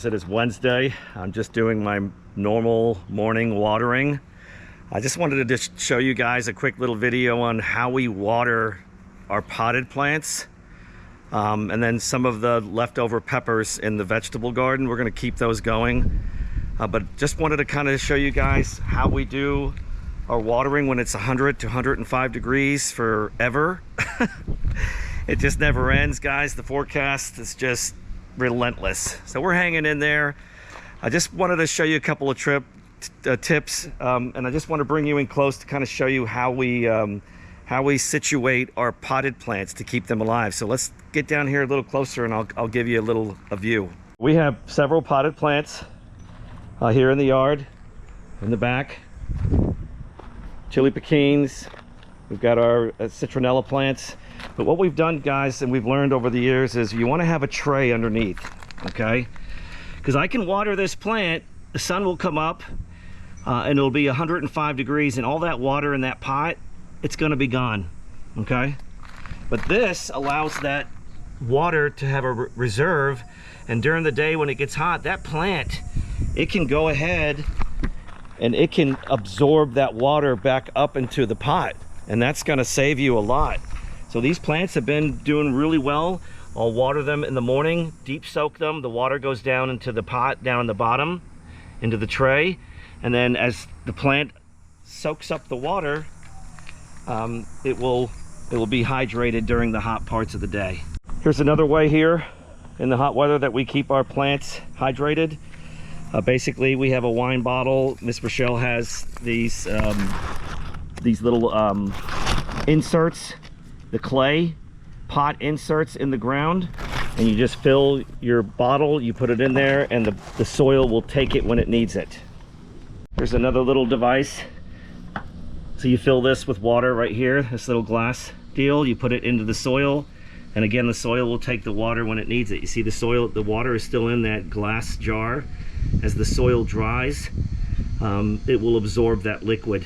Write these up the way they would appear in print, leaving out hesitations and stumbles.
friends, it is Wednesday. I'm just doing my normal morning watering. I just wanted to just show you guys a quick little video on how we water our potted plants, and then some of the leftover peppers in the vegetable garden. We're going to keep those going, but just wanted to kind of show you guys how we do our watering when it's 100 to 105 degrees forever. It just never ends, guys. The forecast is just relentless, so we're hanging in there. I just wanted to show you a couple of tips, and I just want to bring you in close to kind of show you how we situate our potted plants to keep them alive. So let's get down here a little closer, and I'll give you a view. We have several potted plants here in the yard, in the back. Chili pekins. We've got our citronella plants. But what we've done, guys, and we've learned over the years, is you want to have a tray underneath, okay? Because I can water this plant, the sun will come up, and it'll be 105 degrees, and all that water in that pot, it's going to be gone, okay? But this allows that water to have a reserve, and during the day when it gets hot, that plant, it can go ahead and it can absorb that water back up into the pot, and that's going to save you a lot. So these plants have been doing really well. I'll water them in the morning, deep soak them. The water goes down into the pot, down the bottom, into the tray. And then as the plant soaks up the water, it will be hydrated during the hot parts of the day. Here's another way here in the hot weather that we keep our plants hydrated. Basically, we have a wine bottle. Miss Rochelle has these little inserts, the clay pot inserts in the ground, and you just fill your bottle, you put it in there, and the soil will take it when it needs it. There's another little device. So you fill this with water right here, this little glass deal, you put it into the soil, and again the soil will take the water when it needs it. You see the water is still in that glass jar. As the soil dries, it will absorb that liquid,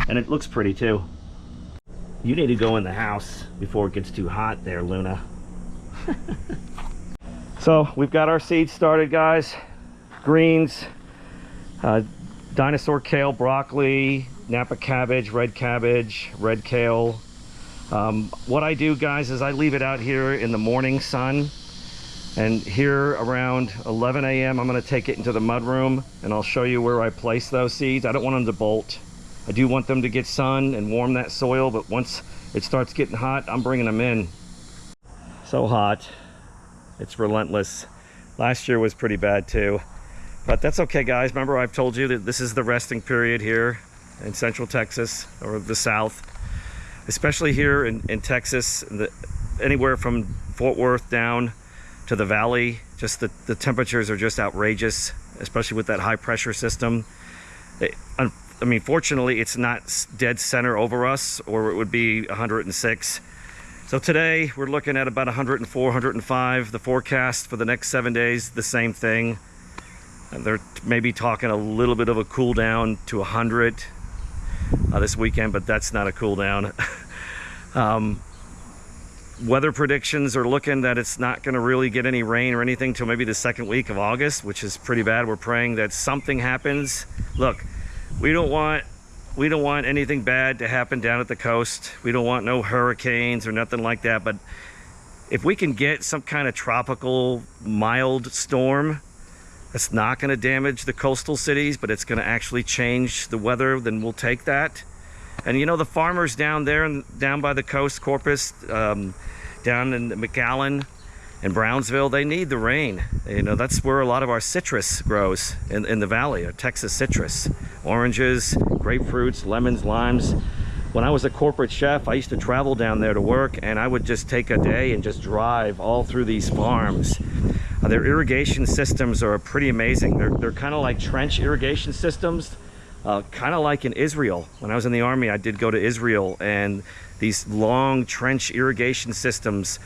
and it looks pretty too. You need to go in the house before it gets too hot there, Luna. So we've got our seeds started, guys. Greens, dinosaur kale, broccoli, Napa cabbage, red kale. What I do, guys, is I leave it out here in the morning sun, and here around 11 a.m. I'm going to take it into the mudroom, and I'll show you where I place those seeds. I don't want them to bolt. I do want them to get sun and warm that soil, but once it starts getting hot, I'm bringing them in. So hot, it's relentless. Last year was pretty bad too, but that's okay, guys. Remember, I've told you that this is the resting period here in Central Texas, or the South, especially here in Texas, anywhere from Fort Worth down to the valley. Just the temperatures are just outrageous, especially with that high pressure system. I mean, fortunately, it's not dead center over us, or it would be 106. So today, we're looking at about 104, 105. The forecast for the next 7 days, the same thing. And they're maybe talking a little bit of a cool down to 100 this weekend, but that's not a cool down. Weather predictions are looking that it's not going to really get any rain or anything till maybe the second week of August, which is pretty bad. We're praying that something happens. Look, we don't want anything bad to happen down at the coast. We don't want no hurricanes or nothing like that. But if we can get some kind of tropical mild storm that's not going to damage the coastal cities, but it's going to actually change the weather, then we'll take that. And you know, the farmers down there, down by the coast, Corpus, down in McAllen and Brownsville, they need the rain. You know, that's where a lot of our citrus grows in the valley, our Texas citrus. Oranges, grapefruits, lemons, limes. When I was a corporate chef, I used to travel down there to work, and I would just take a day and just drive all through these farms. Their irrigation systems are pretty amazing. They're kind of like trench irrigation systems, kind of like in Israel. When I was in the Army, I did go to Israel, and these long trench irrigation systems,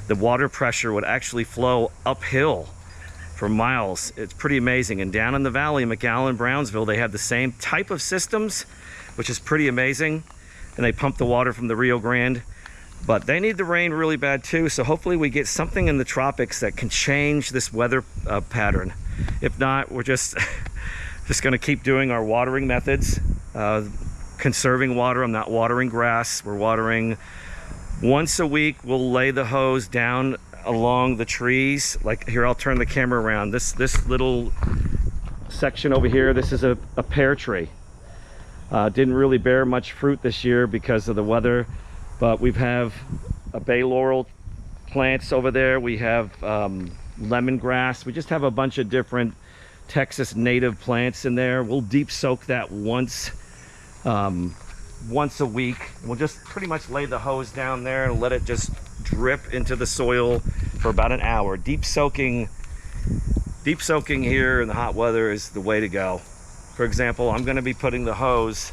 the water pressure would actually flow uphill for miles. It's pretty amazing. And down in the valley, McAllen, Brownsville, they have the same type of systems, which is pretty amazing. And they pump the water from the Rio Grande But they need the rain really bad too, so hopefully we get something in the tropics that can change this weather pattern. If not, we're just going to keep doing our watering methods, conserving water. I'm not watering grass. We're watering once a week. We'll lay the hose down along the trees. Like here, I'll turn the camera around. This little section over here, this is a pear tree. Didn't really bear much fruit this year because of the weather, but we have a bay laurel plants over there. We have lemongrass. We just have a bunch of different Texas native plants in there. We'll deep soak that once a week. We'll just pretty much lay the hose down there and let it just drip into the soil for about an hour. Deep soaking here in the hot weather is the way to go. For example, I'm going to be putting the hose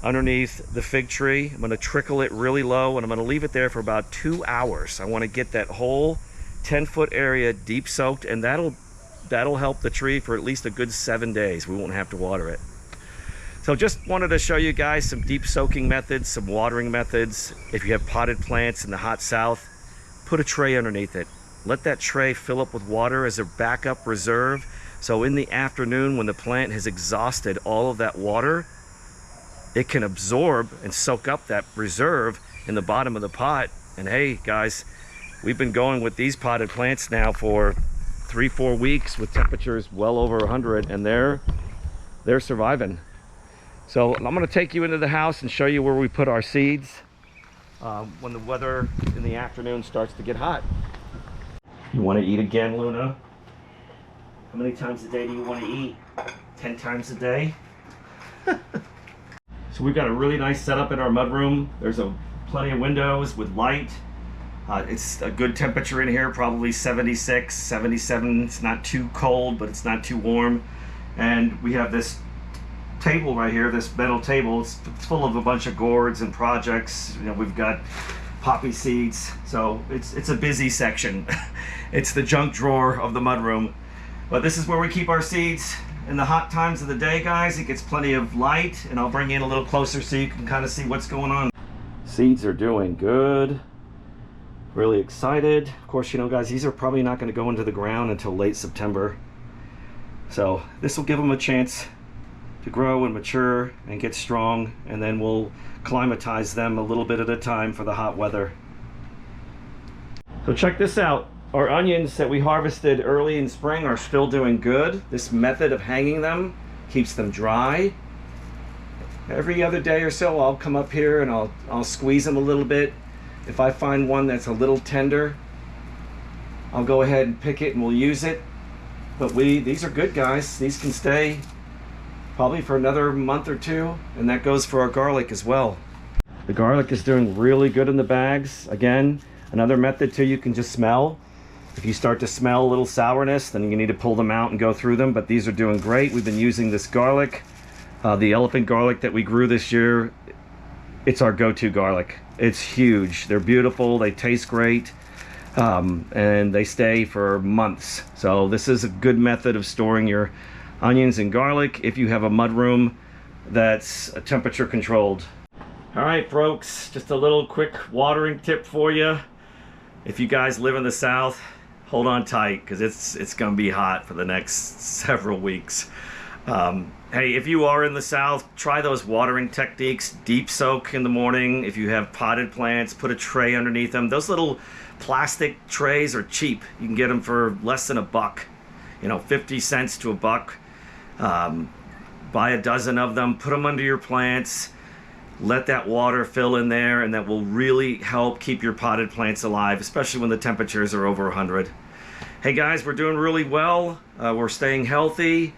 underneath the fig tree. I'm going to trickle it really low, and I'm going to leave it there for about 2 hours. I want to get that whole 10-foot area deep soaked, and that'll help the tree for at least a good 7 days. We won't have to water it. So just wanted to show you guys some deep soaking methods, some watering methods. If you have potted plants in the hot south, put a tray underneath it. Let that tray fill up with water as a backup reserve. So in the afternoon, when the plant has exhausted all of that water, it can absorb and soak up that reserve in the bottom of the pot. And hey guys, we've been going with these potted plants now for 3-4 weeks with temperatures well over 100, and they're surviving. So I'm going to take you into the house and show you where we put our seeds when the weather in the afternoon starts to get hot. You want to eat again, Luna? How many times a day do you want to eat? 10 times a day? So we've got a really nice setup in our mudroom. There's plenty of windows with light. It's a good temperature in here, probably 76, 77. It's not too cold, but it's not too warm. And we have this table right here, this metal table. It's full of a bunch of gourds and projects. You know, we've got poppy seeds. So it's a busy section. It's the junk drawer of the mudroom. But this is where we keep our seeds. In the hot times of the day, guys, it gets plenty of light, and I'll bring you in a little closer so you can kind of see what's going on. Seeds are doing good. Really excited. Of course, you know, guys, these are probably not going to go into the ground until late September. So this will give them a chance to grow and mature and get strong, and then we'll climatize them a little bit at a time for the hot weather. So check this out. Our onions that we harvested early in spring are still doing good. This method of hanging them keeps them dry. Every other day or so, I'll come up here and I'll squeeze them a little bit. If I find one that's a little tender, I'll go ahead and pick it and we'll use it. But these are good, guys. These can stay probably for another month or two, and that goes for our garlic as well. The garlic is doing really good in the bags. Again, another method too, you can just smell. If you start to smell a little sourness, then you need to pull them out and go through them, but these are doing great. We've been using this garlic, the elephant garlic that we grew this year. It's our go-to garlic. It's huge. They're beautiful. They taste great, and they stay for months. So this is a good method of storing your onions and garlic if you have a mudroom that's temperature controlled. All right, folks, just a little quick watering tip for you. If you guys live in the South, hold on tight, because it's going to be hot for the next several weeks. Hey, if you are in the South, try those watering techniques. Deep soak in the morning. If you have potted plants, put a tray underneath them. Those little plastic trays are cheap. You can get them for less than $1. You know, 50 cents to $1. Buy a dozen of them, put them under your plants. Let that water fill in there, and that will really help keep your potted plants alive, especially when the temperatures are over 100. Hey guys, we're doing really well. We're staying healthy,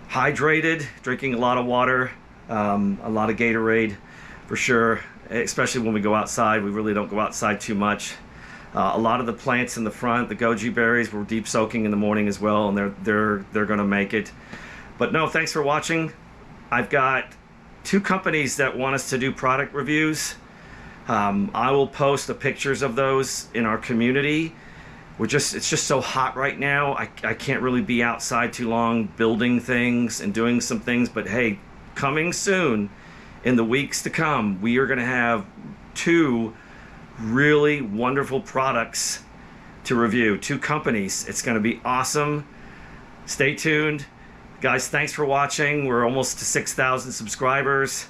hydrated, drinking a lot of water, a lot of Gatorade for sure, especially when we go outside. We really don't go outside too much. A lot of the plants in the front, the goji berries, we're deep soaking in the morning as well, and they're gonna make it. But no, thanks for watching. I've got 2 companies that want us to do product reviews. I will post the pictures of those in our community. It's just so hot right now. I can't really be outside too long building things and doing some things, but hey, coming soon in the weeks to come, we are gonna have 2 really wonderful products to review. 2 companies. It's going to be awesome. Stay tuned. Guys, thanks for watching. We're almost to 6,000 subscribers.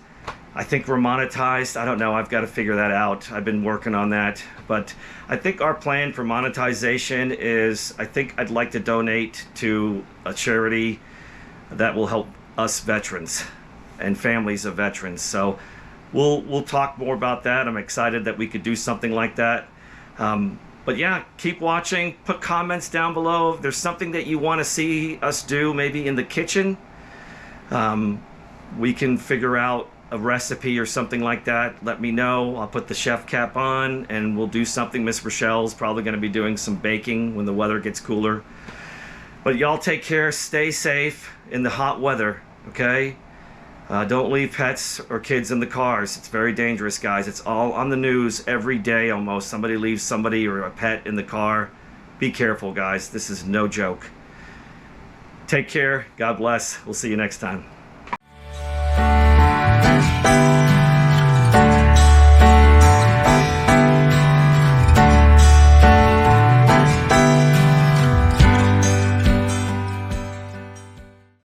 I think we're monetized. I don't know. I've got to figure that out. I've been working on that. But I think our plan for monetization is, I think I'd like to donate to a charity that will help us veterans and families of veterans. So we'll talk more about that. I'm excited that we could do something like that. But yeah, keep watching. Put comments down below. If there's something that you want to see us do, maybe in the kitchen, we can figure out a recipe or something like that. Let me know. I'll put the chef cap on and we'll do something. Miss Rochelle's probably going to be doing some baking when the weather gets cooler. But y'all take care. Stay safe in the hot weather, okay? Don't leave pets or kids in the cars. It's very dangerous, guys. It's all on the news every day almost. Somebody leaves somebody or a pet in the car. Be careful, guys. This is no joke. Take care. God bless. We'll see you next time.